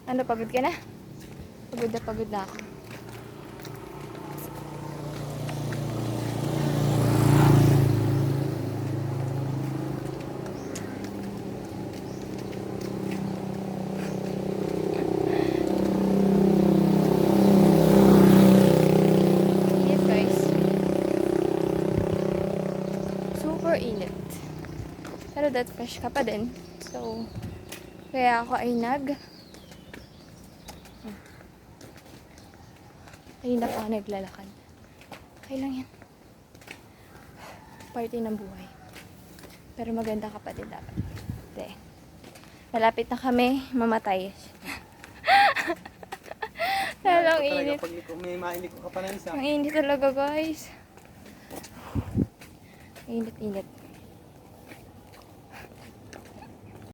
Ano, pagod ka na? Pagod na ako. Init guys. Super init. Pero that fresh ka pa din. So, kaya ako ay ayun na pa ako naglalakad. Okay lang yan. Party ng buhay. Pero maganda ka pa din dapat. Hindi. Malapit na kami mamatay. Talagang init. Pag may mainit ko ka pa na isa. Ang init talaga guys. Init.